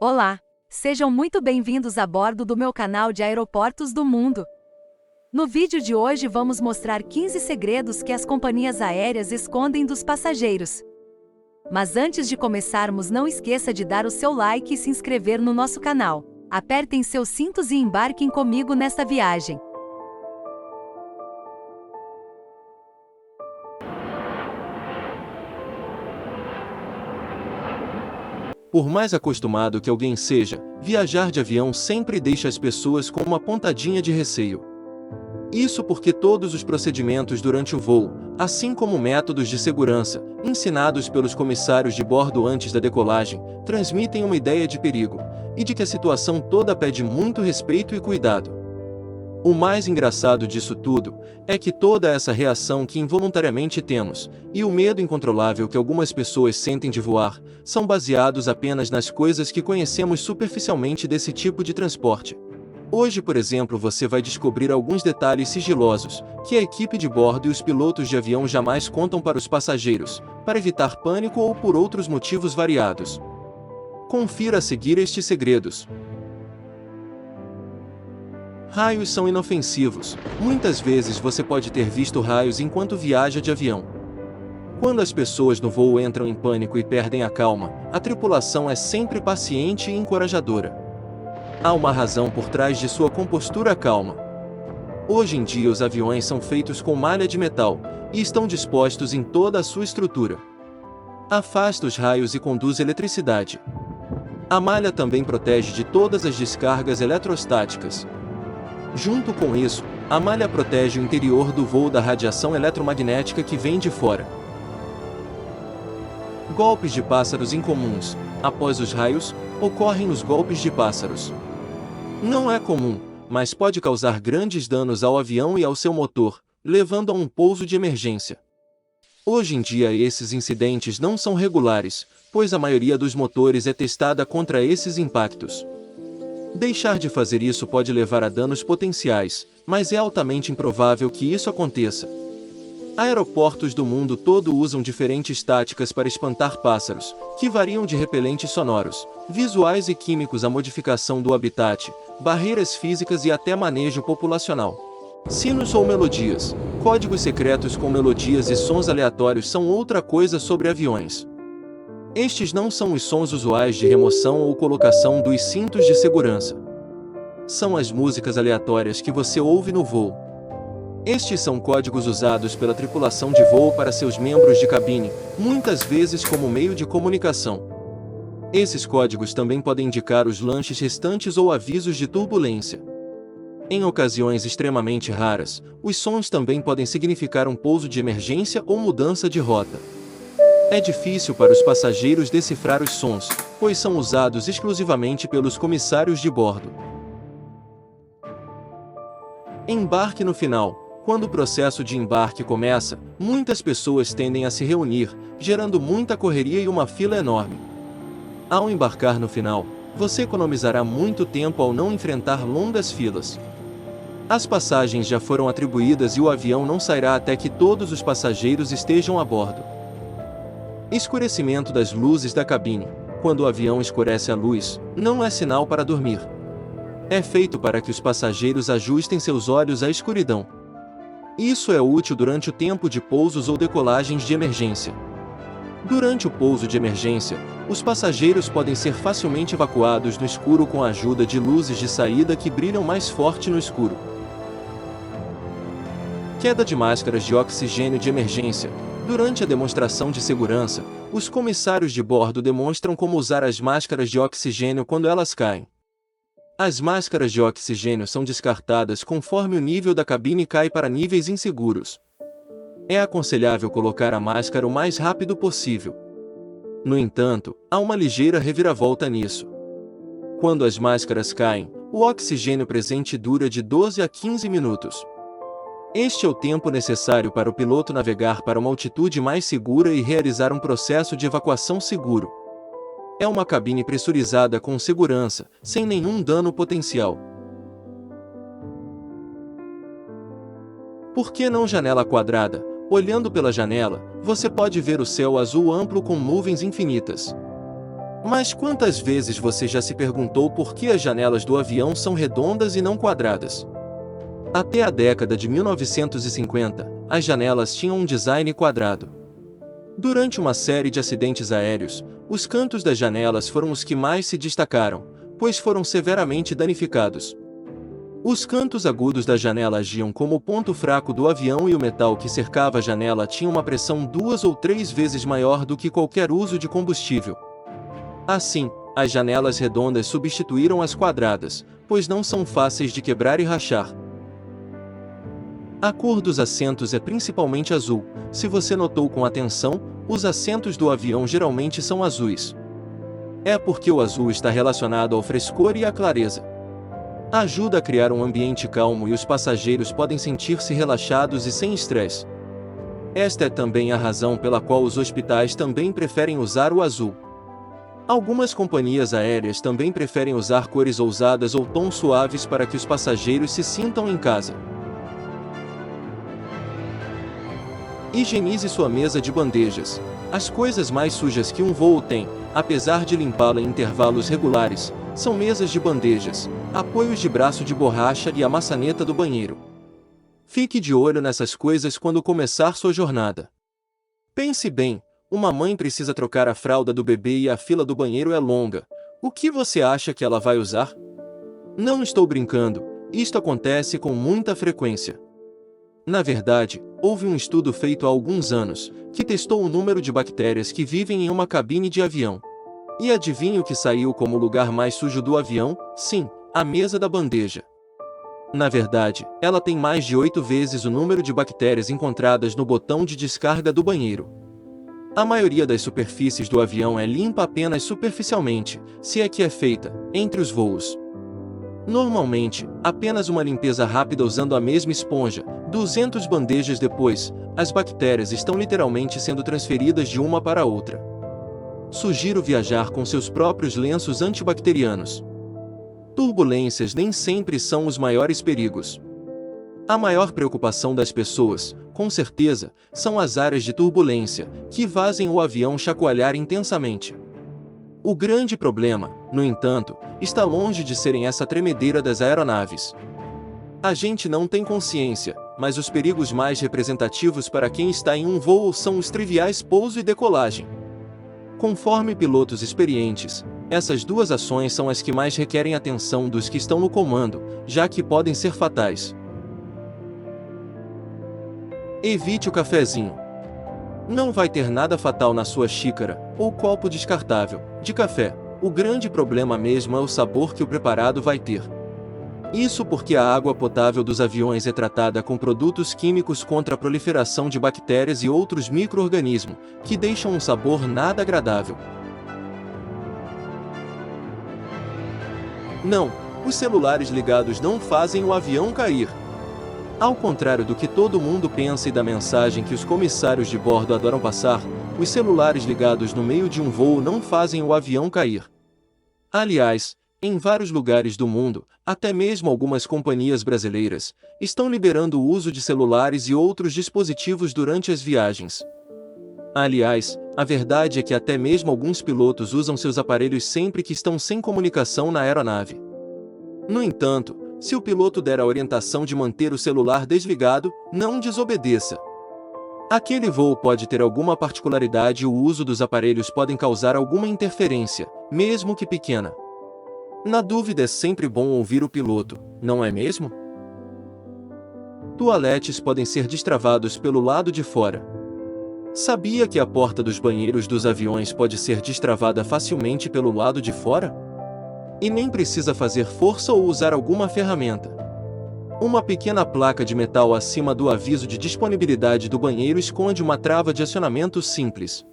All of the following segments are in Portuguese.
Olá! Sejam muito bem-vindos a bordo do meu canal de Aeroportos do Mundo. No vídeo de hoje vamos mostrar 15 segredos que as companhias aéreas escondem dos passageiros. Mas antes de começarmos, não esqueça de dar o seu like e se inscrever no nosso canal. Apertem seus cintos e embarquem comigo nesta viagem. Por mais acostumado que alguém seja, viajar de avião sempre deixa as pessoas com uma pontadinha de receio. Isso porque todos os procedimentos durante o voo, assim como métodos de segurança, ensinados pelos comissários de bordo antes da decolagem, transmitem uma ideia de perigo, e de que a situação toda pede muito respeito e cuidado. O mais engraçado disso tudo é que toda essa reação que involuntariamente temos, e o medo incontrolável que algumas pessoas sentem de voar, são baseados apenas nas coisas que conhecemos superficialmente desse tipo de transporte. Hoje, por exemplo, você vai descobrir alguns detalhes sigilosos que a equipe de bordo e os pilotos de avião jamais contam para os passageiros, para evitar pânico ou por outros motivos variados. Confira a seguir estes segredos. Raios são inofensivos. Muitas vezes você pode ter visto raios enquanto viaja de avião. Quando as pessoas no voo entram em pânico e perdem a calma, a tripulação é sempre paciente e encorajadora. Há uma razão por trás de sua compostura calma. Hoje em dia os aviões são feitos com malha de metal, e estão dispostos em toda a sua estrutura. Afasta os raios e conduz eletricidade. A malha também protege de todas as descargas eletrostáticas. Junto com isso, a malha protege o interior do voo da radiação eletromagnética que vem de fora. Golpes de pássaros incomuns. Após os raios, ocorrem os golpes de pássaros. Não é comum, mas pode causar grandes danos ao avião e ao seu motor, levando a um pouso de emergência. Hoje em dia esses incidentes não são regulares, pois a maioria dos motores é testada contra esses impactos. Deixar de fazer isso pode levar a danos potenciais, mas é altamente improvável que isso aconteça. Aeroportos do mundo todo usam diferentes táticas para espantar pássaros, que variam de repelentes sonoros, visuais e químicos à modificação do habitat, barreiras físicas e até manejo populacional. Sinos ou melodias. Códigos secretos com melodias e sons aleatórios são outra coisa sobre aviões. Estes não são os sons usuais de remoção ou colocação dos cintos de segurança. São as músicas aleatórias que você ouve no voo. Estes são códigos usados pela tripulação de voo para seus membros de cabine, muitas vezes como meio de comunicação. Esses códigos também podem indicar os lanches restantes ou avisos de turbulência. Em ocasiões extremamente raras, os sons também podem significar um pouso de emergência ou mudança de rota. É difícil para os passageiros decifrar os sons, pois são usados exclusivamente pelos comissários de bordo. Embarque no final. Quando o processo de embarque começa, muitas pessoas tendem a se reunir, gerando muita correria e uma fila enorme. Ao embarcar no final, você economizará muito tempo ao não enfrentar longas filas. As passagens já foram atribuídas e o avião não sairá até que todos os passageiros estejam a bordo. Escurecimento das luzes da cabine. Quando o avião escurece a luz, não é sinal para dormir. É feito para que os passageiros ajustem seus olhos à escuridão. Isso é útil durante o tempo de pousos ou decolagens de emergência. Durante o pouso de emergência, os passageiros podem ser facilmente evacuados no escuro com a ajuda de luzes de saída que brilham mais forte no escuro. Queda de máscaras de oxigênio de emergência. Durante a demonstração de segurança, os comissários de bordo demonstram como usar as máscaras de oxigênio quando elas caem. As máscaras de oxigênio são descartadas conforme o nível da cabine cai para níveis inseguros. É aconselhável colocar a máscara o mais rápido possível. No entanto, há uma ligeira reviravolta nisso. Quando as máscaras caem, o oxigênio presente dura de 12 a 15 minutos. Este é o tempo necessário para o piloto navegar para uma altitude mais segura e realizar um processo de evacuação seguro. É uma cabine pressurizada com segurança, sem nenhum dano potencial. Por que não janela quadrada? Olhando pela janela, você pode ver o céu azul amplo com nuvens infinitas. Mas quantas vezes você já se perguntou por que as janelas do avião são redondas e não quadradas? Até a década de 1950, as janelas tinham um design quadrado. Durante uma série de acidentes aéreos, os cantos das janelas foram os que mais se destacaram, pois foram severamente danificados. Os cantos agudos da janela agiam como o ponto fraco do avião e o metal que cercava a janela tinha uma pressão 2 ou 3 vezes maior do que qualquer uso de combustível. Assim, as janelas redondas substituíram as quadradas, pois não são fáceis de quebrar e rachar. A cor dos assentos é principalmente azul. Se você notou com atenção, os assentos do avião geralmente são azuis. É porque o azul está relacionado ao frescor e à clareza. Ajuda a criar um ambiente calmo e os passageiros podem sentir-se relaxados e sem estresse. Esta é também a razão pela qual os hospitais também preferem usar o azul. Algumas companhias aéreas também preferem usar cores ousadas ou tons suaves para que os passageiros se sintam em casa. Higienize sua mesa de bandejas. As coisas mais sujas que um voo tem, apesar de limpá-la em intervalos regulares, são mesas de bandejas, apoios de braço de borracha e a maçaneta do banheiro. Fique de olho nessas coisas quando começar sua jornada. Pense bem, uma mãe precisa trocar a fralda do bebê e a fila do banheiro é longa. O que você acha que ela vai usar? Não estou brincando, isto acontece com muita frequência. Na verdade, houve um estudo feito há alguns anos, que testou o número de bactérias que vivem em uma cabine de avião. E adivinha o que saiu como o lugar mais sujo do avião? Sim, a mesa da bandeja. Na verdade, ela tem mais de 8 vezes o número de bactérias encontradas no botão de descarga do banheiro. A maioria das superfícies do avião é limpa apenas superficialmente, se é que é feita, entre os voos. Normalmente, apenas uma limpeza rápida usando a mesma esponja, 200 bandejas depois, as bactérias estão literalmente sendo transferidas de uma para outra. Sugiro viajar com seus próprios lenços antibacterianos. Turbulências nem sempre são os maiores perigos. A maior preocupação das pessoas, com certeza, são as áreas de turbulência, que fazem o avião chacoalhar intensamente. O grande problema, no entanto, está longe de serem essa tremedeira das aeronaves. A gente não tem consciência, mas os perigos mais representativos para quem está em um voo são os triviais pouso e decolagem. Conforme pilotos experientes, essas duas ações são as que mais requerem atenção dos que estão no comando, já que podem ser fatais. Evite o cafezinho. Não vai ter nada fatal na sua xícara, ou copo descartável, de café. O grande problema mesmo é o sabor que o preparado vai ter. Isso porque a água potável dos aviões é tratada com produtos químicos contra a proliferação de bactérias e outros micro-organismos, que deixam um sabor nada agradável. Não, os celulares ligados não fazem o avião cair. Ao contrário do que todo mundo pensa e da mensagem que os comissários de bordo adoram passar, os celulares ligados no meio de um voo não fazem o avião cair. Aliás, em vários lugares do mundo, até mesmo algumas companhias brasileiras, estão liberando o uso de celulares e outros dispositivos durante as viagens. Aliás, a verdade é que até mesmo alguns pilotos usam seus aparelhos sempre que estão sem comunicação na aeronave. No entanto, se o piloto der a orientação de manter o celular desligado, não desobedeça. Aquele voo pode ter alguma particularidade e o uso dos aparelhos pode causar alguma interferência, mesmo que pequena. Na dúvida, é sempre bom ouvir o piloto, não é mesmo? Toaletes podem ser destravados pelo lado de fora. Sabia que a porta dos banheiros dos aviões pode ser destravada facilmente pelo lado de fora? E nem precisa fazer força ou usar alguma ferramenta. Uma pequena placa de metal acima do aviso de disponibilidade do banheiro esconde uma trava de acionamento simples.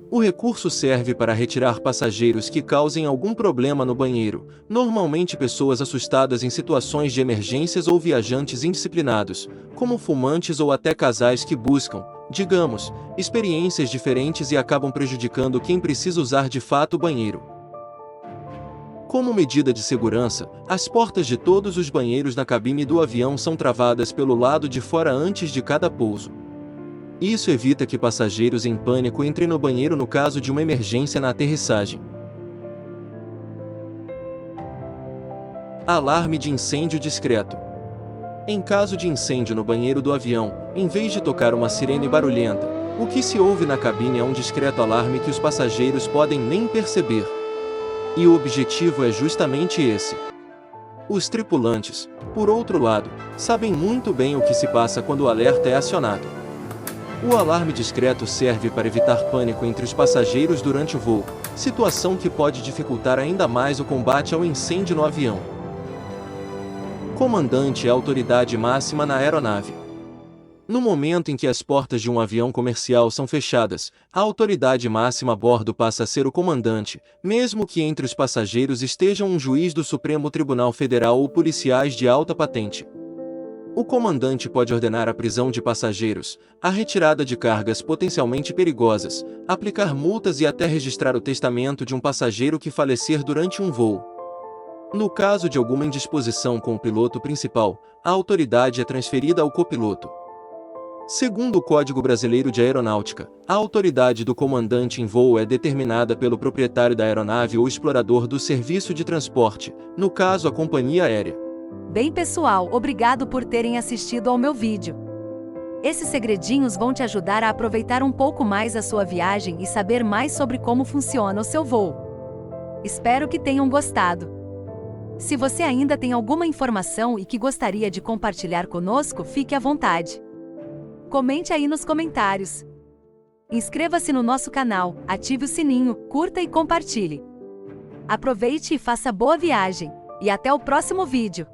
O recurso serve para retirar passageiros que causem algum problema no banheiro, normalmente pessoas assustadas em situações de emergências ou viajantes indisciplinados, como fumantes ou até casais que buscam, digamos, experiências diferentes e acabam prejudicando quem precisa usar de fato o banheiro. Como medida de segurança, as portas de todos os banheiros na cabine do avião são travadas pelo lado de fora antes de cada pouso. Isso evita que passageiros em pânico entrem no banheiro no caso de uma emergência na aterrissagem. Alarme de incêndio discreto. Em caso de incêndio no banheiro do avião, em vez de tocar uma sirene barulhenta, o que se ouve na cabine é um discreto alarme que os passageiros podem nem perceber. E o objetivo é justamente esse. Os tripulantes, por outro lado, sabem muito bem o que se passa quando o alerta é acionado. O alarme discreto serve para evitar pânico entre os passageiros durante o voo, situação que pode dificultar ainda mais o combate ao incêndio no avião. Comandante é a autoridade máxima na aeronave. No momento em que as portas de um avião comercial são fechadas, a autoridade máxima a bordo passa a ser o comandante, mesmo que entre os passageiros estejam um juiz do Supremo Tribunal Federal ou policiais de alta patente. O comandante pode ordenar a prisão de passageiros, a retirada de cargas potencialmente perigosas, aplicar multas e até registrar o testamento de um passageiro que falecer durante um voo. No caso de alguma indisposição com o piloto principal, a autoridade é transferida ao copiloto. Segundo o Código Brasileiro de Aeronáutica, a autoridade do comandante em voo é determinada pelo proprietário da aeronave ou explorador do serviço de transporte, no caso a companhia aérea. Bem pessoal, obrigado por terem assistido ao meu vídeo. Esses segredinhos vão te ajudar a aproveitar um pouco mais a sua viagem e saber mais sobre como funciona o seu voo. Espero que tenham gostado. Se você ainda tem alguma informação e que gostaria de compartilhar conosco, fique à vontade. Comente aí nos comentários. Inscreva-se no nosso canal, ative o sininho, curta e compartilhe. Aproveite e faça boa viagem. E até o próximo vídeo.